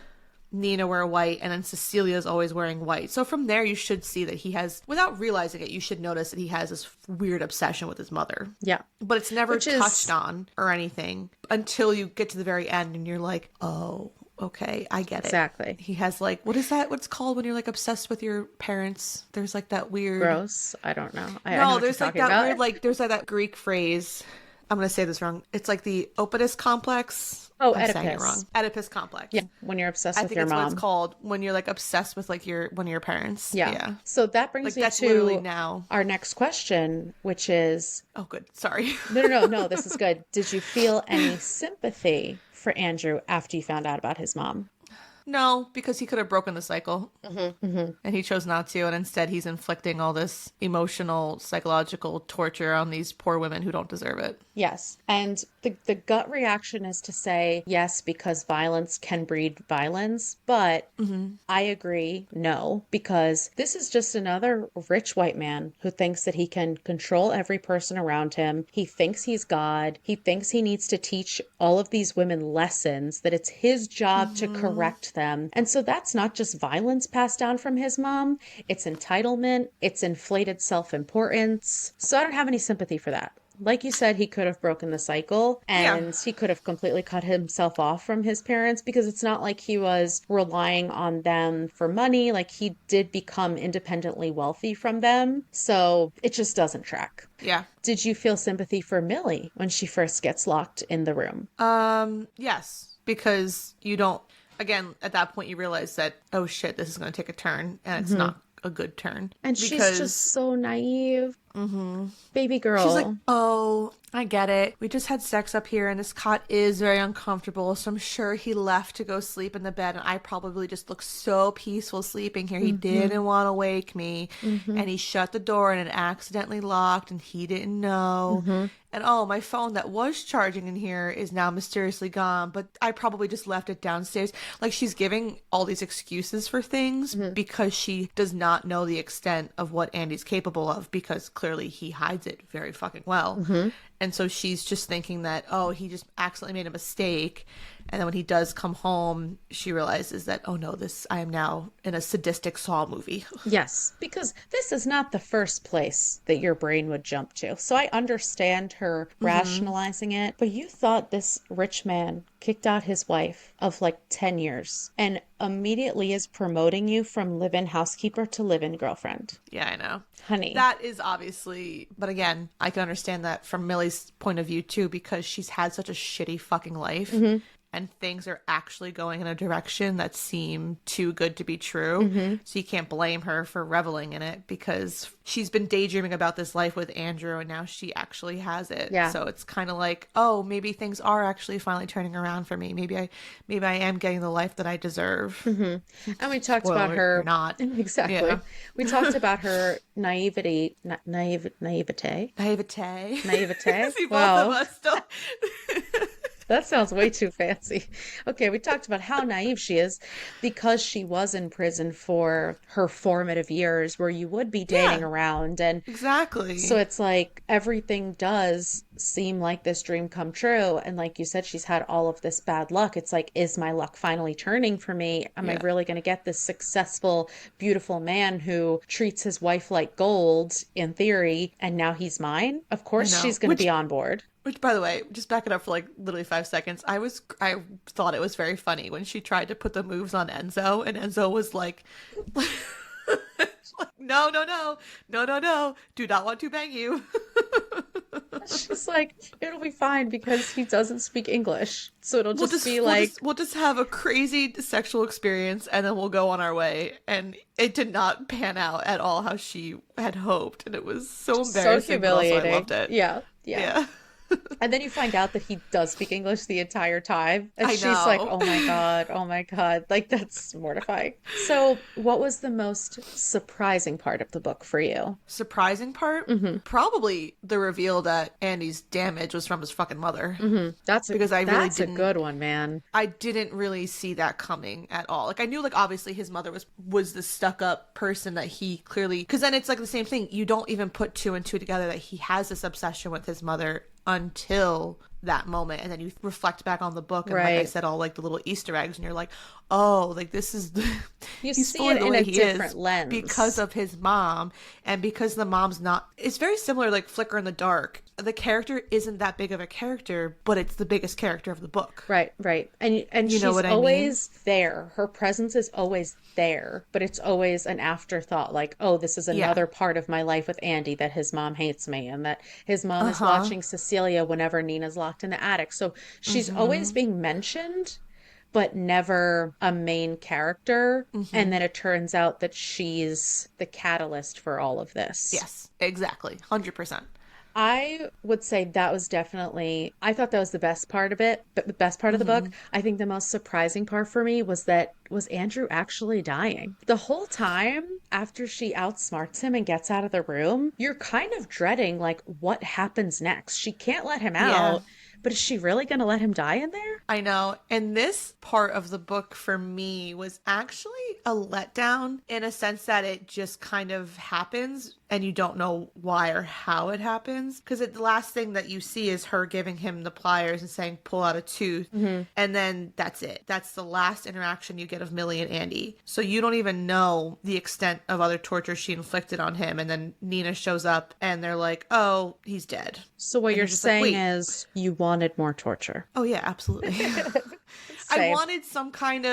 Nina wear white, and then Cecilia's always wearing white. So from there, you should see that he has, without realizing it, you should notice that he has this weird obsession with his mother. Yeah. But it's never touched on or anything until you get to the very end and you're like, oh, okay, I get it. Exactly. He has like, what is that? What's called when you're like obsessed with your parents? There's like that weird. Gross. I don't know. I know there's like that weird, like, there's like that Greek phrase. I'm going to say this wrong. It's like the Oedipus complex. Oh, I'm Oedipus. saying it wrong. Oedipus complex. Yeah, when you're obsessed with your mom. I think that's what it's called, when you're like obsessed with like one of your parents. Yeah. So that brings like, me that's to literally now. Our next question, which is... Oh, good. Sorry. No, this is good. Did you feel any sympathy for Andrew after you found out about his mom? No, because he could have broken the cycle. And he chose not to. And instead, he's inflicting all this emotional, psychological torture on these poor women who don't deserve it. Yes. And the gut reaction is to say, yes, because violence can breed violence. But I agree, no, because this is just another rich white man who thinks that he can control every person around him. He thinks he's God. He thinks he needs to teach all of these women lessons, that it's his job to correct them. And so that's not just violence passed down from his mom. It's entitlement. It's inflated self-importance. So I don't have any sympathy for that. Like you said, he could have broken the cycle and he could have completely cut himself off from his parents, because it's not like he was relying on them for money. Like, he did become independently wealthy from them. So it just doesn't track. Yeah. Did you feel sympathy for Millie when she first gets locked in the room? Yes, because you don't, again, at that point you realize that, oh shit, this is going to take a turn, and it's not a good turn. And she's just so naive. Baby girl. She's like, oh, I get it. We just had sex up here and this cot is very uncomfortable, so I'm sure he left to go sleep in the bed, and I probably just looked so peaceful sleeping here. He didn't want to wake me, and he shut the door and it accidentally locked and he didn't know. And oh, my phone that was charging in here is now mysteriously gone, but I probably just left it downstairs. Like, she's giving all these excuses for things because she does not know the extent of what Andy's capable of, because clearly he hides it very fucking well. And so she's just thinking that, oh, he just accidentally made a mistake. And then when he does come home, she realizes that, oh no, I am now in a sadistic Saw movie. Yes, because this is not the first place that your brain would jump to. So I understand her rationalizing it, but you thought this rich man kicked out his wife of like 10 years and immediately is promoting you from live-in housekeeper to live-in girlfriend. Yeah, I know. Honey. That is obviously, but again, I can understand that from Millie's point of view too, because she's had such a shitty fucking life. And things are actually going in a direction that seem too good to be true. So you can't blame her for reveling in it, because she's been daydreaming about this life with Andrew and now she actually has it. Yeah. So it's kind of like, oh, maybe things are actually finally turning around for me. Maybe I am getting the life that I deserve. And we talked about her not. Exactly. Yeah. We talked about her naivete. Naivete. See, both Wow. of us still. That sounds way too fancy. Okay, we talked about how naive she is because she was in prison for her formative years where you would be dating around. And exactly. So it's like everything does seem like this dream come true. And like you said, she's had all of this bad luck. It's like, is my luck finally turning for me? Am I really going to get this successful, beautiful man who treats his wife like gold in theory, and now he's mine? Of course she's going to be on board. Which, by the way, just back it up for like literally 5 seconds. I thought it was very funny when she tried to put the moves on Enzo, and Enzo was like, no, no, no, no, no, no, do not want to bang you. She's like, it'll be fine because he doesn't speak English. So it'll just be like, we'll just have a crazy sexual experience, and then we'll go on our way. And it did not pan out at all how she had hoped, and it was so embarrassing. So humiliating. But also I loved it. Yeah, yeah. Yeah. And then you find out that he does speak English the entire time. And I she's know. like, oh my God, oh my God. Like, that's mortifying. So, what was the most surprising part of the book for you? Surprising part? Mm-hmm. Probably the reveal that Andy's damage was from his fucking mother. Mm-hmm. That's a good one, man. I didn't really see that coming at all. Like, I knew, like, obviously his mother was the stuck-up person that he clearly... Because then it's, like, the same thing. You don't even put two and two together that he has this obsession with his mother until that moment, and then you reflect back on the book and like I said, all like the little Easter eggs, and you're like, oh, like this is the you see it in a different lens because of his mom, and because the mom's not, it's very similar like Flicker in the Dark. The character isn't that big of a character, but it's the biggest character of the book. Right. And she's always there. Her presence is always there, but it's always an afterthought, like, oh, this is another part of my life with Andy, that his mom hates me, and that his mom is watching Cecilia whenever Nina's locked in the attic. So she's always being mentioned, but never a main character. And then it turns out that she's the catalyst for all of this. Yes, exactly. 100%. I would say that was definitely, I thought that was the best part of it, but the best part of the book. I think the most surprising part for me was Andrew actually dying. The whole time after she outsmarts him and gets out of the room, you're kind of dreading like what happens next. She can't let him out. But is she really going to let him die in there? I know. And this part of the book for me was actually a letdown in a sense that it just kind of happens and you don't know why or how it happens. Because the last thing that you see is her giving him the pliers and saying, pull out a tooth. And then that's it. That's the last interaction you get of Millie and Andy. So you don't even know the extent of other torture she inflicted on him. And then Nina shows up and they're like, oh, he's dead. So what you're saying is you wanted more torture. Oh yeah, absolutely. I wanted some kind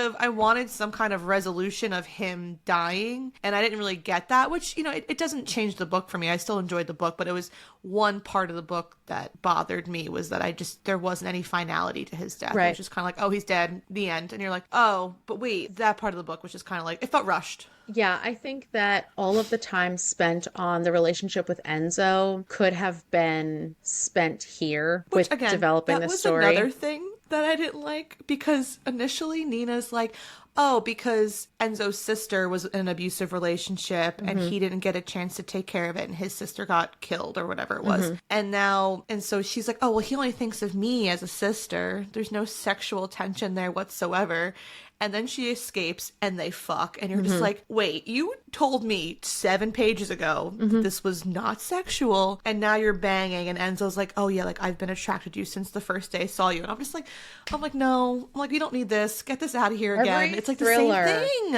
of resolution of him dying, and I didn't really get that, which, it doesn't change the book for me. I still enjoyed the book, but it was one part of the book that bothered me, was that there wasn't any finality to his death. It was just kind of like, oh, he's dead, the end. And you're like, oh, but wait, that part of the book was just kind of like, it felt rushed. Yeah, I think that all of the time spent on the relationship with Enzo could have been spent here with developing the story. That was another thing that I didn't like, because initially Nina's like, oh, because Enzo's sister was in an abusive relationship and he didn't get a chance to take care of it and his sister got killed or whatever it was. And so she's like, oh, well, he only thinks of me as a sister. There's no sexual tension there whatsoever. And then she escapes and they fuck. And you're just like, wait, you told me 7 pages ago that this was not sexual. And now you're banging. And Enzo's like, oh yeah, like I've been attracted to you since the first day I saw you. And I'm like, no. I'm like, we don't need this. Get this out of here again. It's like the same thing.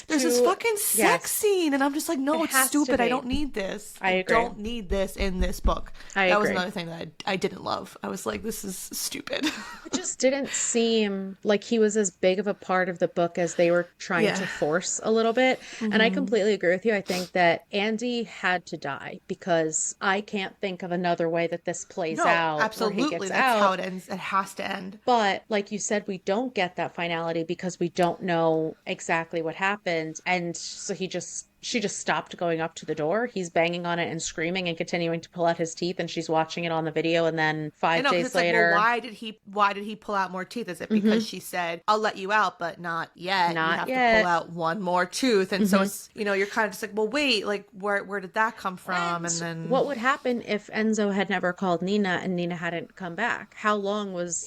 There's this fucking sex scene. And I'm just like, no, it's stupid. I don't need this. I agree. Don't need this in this book. That was another thing that I didn't love. I was like, this is stupid. It just didn't seem like he was as big of a part of the book as they were trying to force a little bit. And I completely agree with you. I think that Andy had to die, because I can't think of another way that this plays out. Absolutely. That's how it ends. It has to end. But like you said, we don't get that finality because we don't know exactly what happened. And so she just stopped going up to the door. He's banging on it and screaming and continuing to pull out his teeth, and she's watching it on the video. And then 5 days later, like, well, why did he pull out more teeth? Is it because she said, I'll let you out, but not yet. You have to pull out one more tooth. And so it's, you're kind of just like, well, wait, like where did that come from? And then what would happen if Enzo had never called Nina and Nina hadn't come back? How long was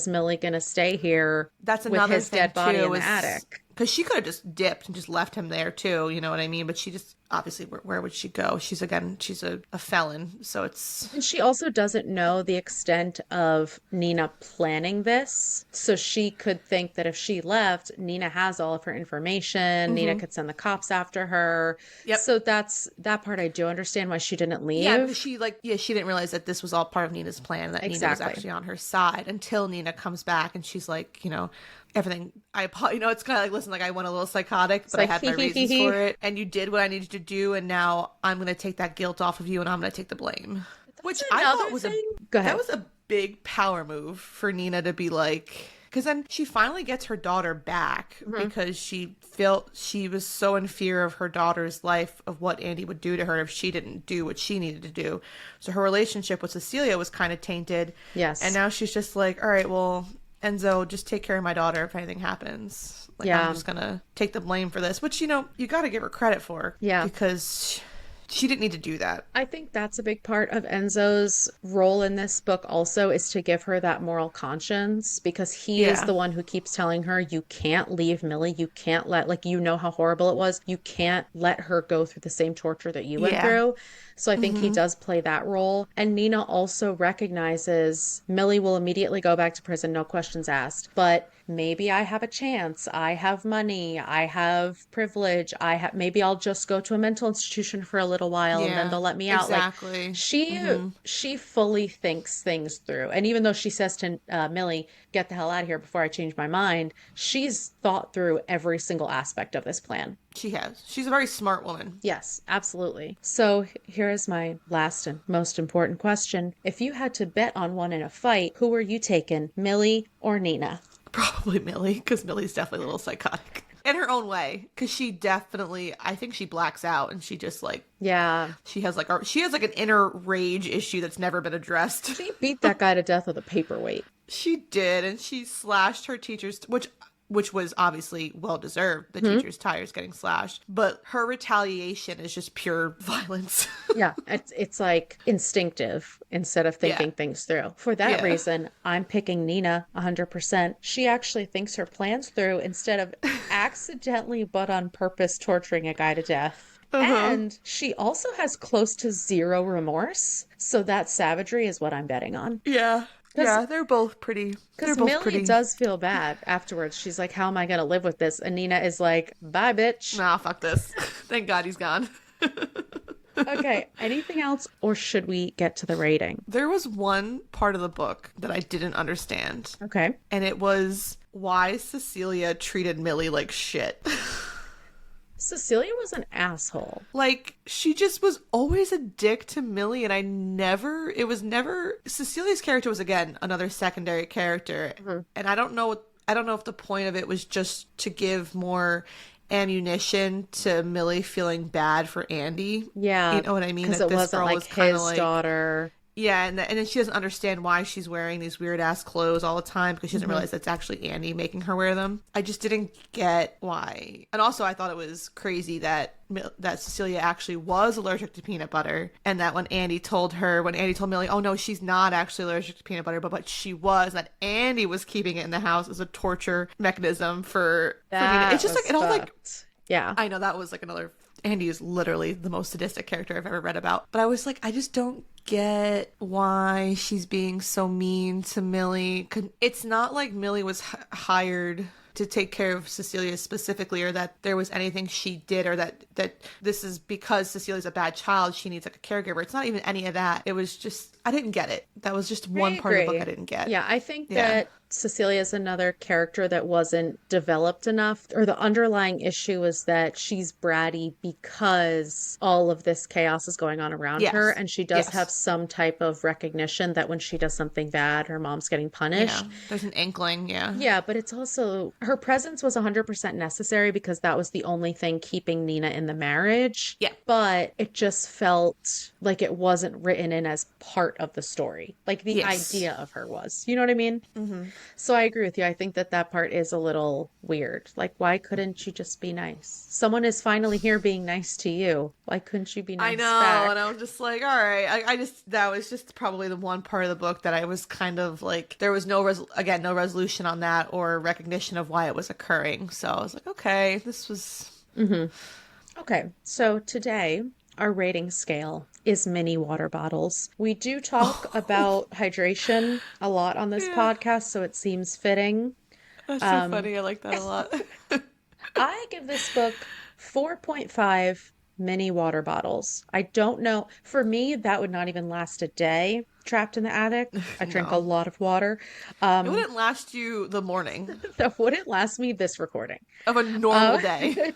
Millie going to stay here? That's another with his thing dead body too, in the attic? because she could have just dipped and just left him there too, you know what I mean? But she just, obviously, where would she go? She's a felon, so it's... And she also doesn't know the extent of Nina planning this. So she could think that if she left, Nina has all of her information. Nina Mm-hmm. could send the cops after her. Yep. So that part I do understand why she didn't Yeah, because leave. she didn't realize that this was all part of Nina's plan, that Nina was Exactly. actually on her side until Nina comes back and she's like, everything, it's kind of like, listen, like, I went a little psychotic, but I Like, had hee my hee hee reasons hee. for it, and you did what I needed to do, and now I'm going to take that guilt off of you, and I'm going to take the blame. Which I thought Another was thing. Go that ahead. was a big power move for Nina to be like, because then she finally gets her daughter back because she felt she was so in fear of her daughter's life, of what Andy would do to her if she didn't do what she needed to do. So her relationship with Cecilia was kind of tainted. Yes. And now she's just like, all right, well, Enzo, just take care of my daughter if anything happens. Like, Yeah. I'm just gonna take the blame for this, which, you got to give her credit for. Yeah. Because she didn't need to do that. I think that's a big part of Enzo's role in this book also, is to give her that moral conscience, because he is Yeah. the one who keeps telling her, you can't leave Millie. You can't let, like, how horrible it was. You can't let her go through the same torture that you went Yeah. through. So I think he Mm-hmm. does play that role. And Nina also recognizes Millie will immediately go back to prison, no questions asked. But maybe I have a chance. I have money. I have privilege. Maybe I'll just go to a mental institution for a little while and then Yeah. they'll let me out. Like, Exactly. she Mm-hmm. she fully thinks things through. And even though she says to Millie, get the hell out of here before I change my mind, she's thought through every single aspect of this plan. She has. She's a very smart woman. Yes, absolutely. So here is my last and most important question. If you had to bet on one in a fight, who are you taking, Millie or Nina? Probably Millie, because Millie's definitely a little psychotic. In her own way, because she definitely, I think she blacks out and she just like, Yeah. she has like an inner rage issue that's never been addressed. She beat that guy to death with a paperweight. She did, and she slashed her teacher's, which was obviously well deserved. The teacher's tires getting slashed, but her retaliation is just pure violence. Yeah, it's like instinctive instead of thinking things through. For that Yeah. reason, I'm picking Nina 100%. She actually thinks her plans through instead of accidentally but on purpose torturing a guy to death. And she also has close to zero remorse. So that savagery is what I'm betting on. Yeah. Yeah, they're both pretty. They're Because both Millie pretty. does feel bad afterwards. She's like, how am I going to live with this? And Nina is like, bye, bitch. Nah, fuck this. Thank God he's gone. Okay, anything else, or should we get to the rating? There was one part of the book that I didn't understand, Okay. and it was why Cecilia treated Millie like shit. Cecilia was an asshole. Like, she just was always a dick to Millie, and Cecilia's character was, again, another secondary character, and I don't know if the point of it was just to give more ammunition to Millie feeling bad for Andy. Yeah. You know what I mean? Because That it this wasn't girl like was kinda his daughter. Yeah, and then she doesn't understand why she's wearing these weird ass clothes all the time, because she doesn't realize that's actually Andy making her wear them. I just didn't get why. And also, I thought it was crazy that Cecilia actually was allergic to peanut butter, and that when Andy told Millie, oh no, she's not actually allergic to peanut butter, but she was, that Andy was keeping it in the house as a torture mechanism for Nina. It's just like, it all like, yeah. I know that was like another. Andy is literally the most sadistic character I've ever read about. But I was like, I just don't get why she's being so mean to Millie. It's not like Millie was hired to take care of Cecilia specifically, or that there was anything she did, or that this is because Cecilia's a bad child, she needs like a caregiver. It's not even any of that. It was just, I didn't get it. That was just one part of the book I didn't get. Yeah, I think that Cecilia is another character that wasn't developed enough, or the underlying issue is that she's bratty because all of this chaos is going on around her, and she does have some type of recognition that when she does something bad, her mom's getting punished. Yeah, there's an inkling, Yeah, but it's also, her presence was 100% necessary because that was the only thing keeping Nina in the marriage. Yeah. But it just felt like it wasn't written in as part of the story. Like the idea of her was. You know what I mean? Mm-hmm. So I agree with you. I think that that part is a little weird. Like, why couldn't you just be nice? Someone is finally here being nice to you. Why couldn't you be I nice know, and back? I was just like, all right. I just that was just probably the one part of the book that I was kind of like, there was again no resolution on that or recognition of why it was occurring. So I was like, okay, this was Hmm. Okay, so today our rating scale is mini water bottles. We do talk oh about hydration a lot on this yeah, podcast, so it seems fitting. that's so Um, funny. I like that a lot. I give this book 4.5 mini water bottles. I don't know. For me, that would not even last a day trapped in the attic. I drink a No, lot of water. it Um, wouldn't last you the morning that wouldn't last me this recording. of a normal Uh, day.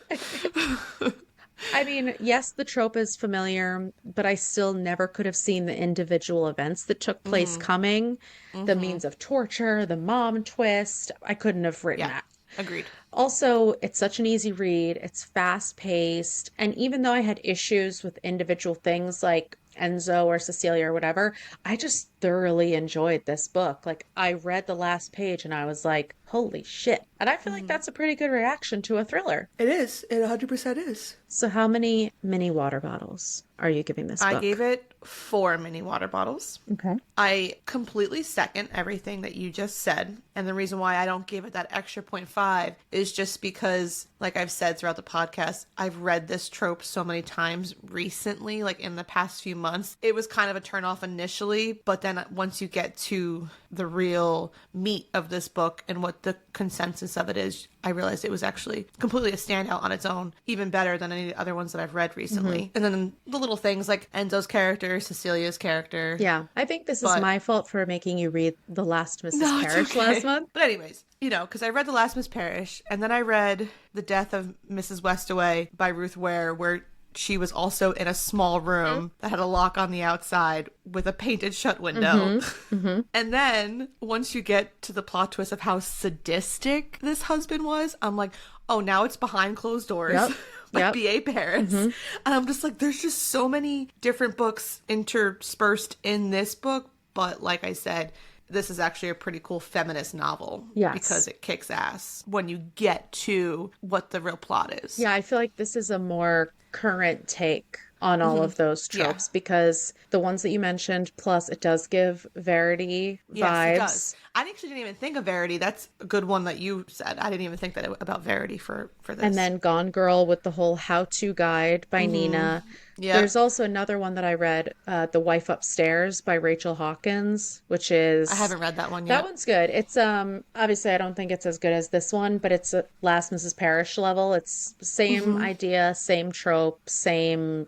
I mean, yes, the trope is familiar, but I still never could have seen the individual events that took place Mm-hmm. coming, the Mm-hmm. means of torture, the mom twist. I couldn't have written Yeah, that. agreed. Also, it's such an easy read. It's fast paced. And even though I had issues with individual things like Enzo or Cecilia or whatever, I just thoroughly enjoyed this book. Like, I read the last page and I was like, holy shit. And I feel like Mm-hmm. that's a pretty good reaction to a thriller. It is. It 100% is. So, how many mini water bottles are you giving this I gave book? it 4 mini water bottles. Okay. I completely second everything that you just said. And the reason why I don't give it that extra point 0.5 is just because, like I've said throughout the podcast, I've read this trope so many times recently, like in the past few months. It was kind of a turnoff initially, but then once you get to the real meat of this book and what the consensus of it is, I realized it was actually completely a standout on its own, even better than any other ones that I've read recently. And then the little things like Enzo's character, Cecilia's character. Yeah, I think this is But my fault for making you read The Last Mrs. no, it's Parrish last okay. month. But anyways, because I read The Last Miss Parrish, and then I read The Death of Mrs. Westaway by Ruth Ware, where she was also in a small room that had a lock on the outside with a painted shut window. And then once you get to the plot twist of how sadistic this husband was, I'm like, oh, now it's Behind Closed Doors. Yep. By Yep. B.A. Paris. And I'm just like, there's just so many different books interspersed in this book. But like I said, this is actually a pretty cool feminist novel. Yes. Because it kicks ass when you get to what the real plot is. Yeah, I feel like this is a more current take on all of those Yeah. tropes because the ones that you mentioned, plus it does give Verity Yes, vibes. it does. I actually didn't even think of Verity. That's a good one that you said. I didn't even think that about Verity for this. And then Gone Girl with the whole how-to guide by Nina. Yep. There's also another one that I read, The Wife Upstairs by Rachel Hawkins, which is I haven't read that one that yet. one's good. It's obviously I don't think it's as good as this one, but it's a Last Mrs. Parrish level. It's same idea, same trope, same,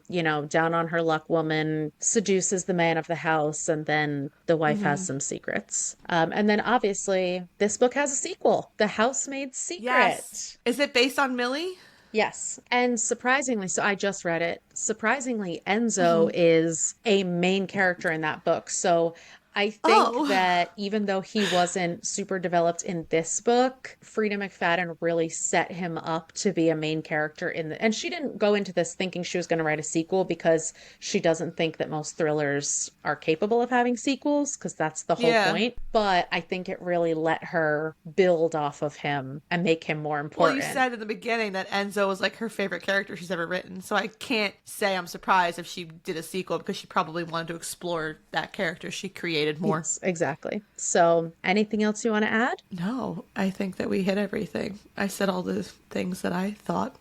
down on her luck woman seduces the man of the house and then the wife has some secrets. And then obviously this book has a sequel, The Housemaid's Secret. Yes. Is it based on Millie? Yes. And surprisingly, so I just read it. Surprisingly, Enzo is a main character in that book. So I think that even though he wasn't super developed in this book, Freida McFadden really set him up to be a main character and she didn't go into this thinking she was going to write a sequel because she doesn't think that most thrillers are capable of having sequels because that's the whole point. But I think it really let her build off of him and make him more important. Well, you said in the beginning that Enzo was like her favorite character she's ever written. So I can't say I'm surprised if she did a sequel because she probably wanted to explore that character she created more. Yes, exactly. So, anything else you want to add? No, I think that we hit everything. I said all the things that I thought.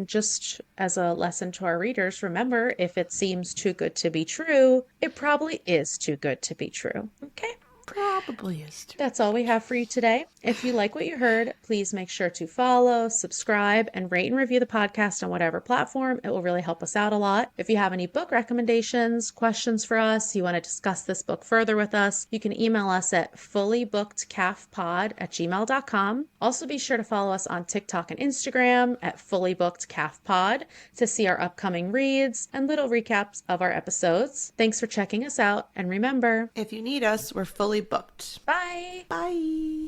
Just as a lesson to our readers, remember if it seems too good to be true, it probably is too good to be true. Okay? Probably is too. That's all we have for you today. If you like what you heard, please make sure to follow, subscribe, and rate and review the podcast on whatever platform. It will really help us out a lot. If you have any book recommendations, questions for us, you want to discuss this book further with us, you can email us at fullybookedcalfpod@gmail.com. Also, be sure to follow us on TikTok and Instagram at fullybookedcalfpod to see our upcoming reads and little recaps of our episodes. Thanks for checking us out, and remember, If you need us, we're fully booked. bye! Bye.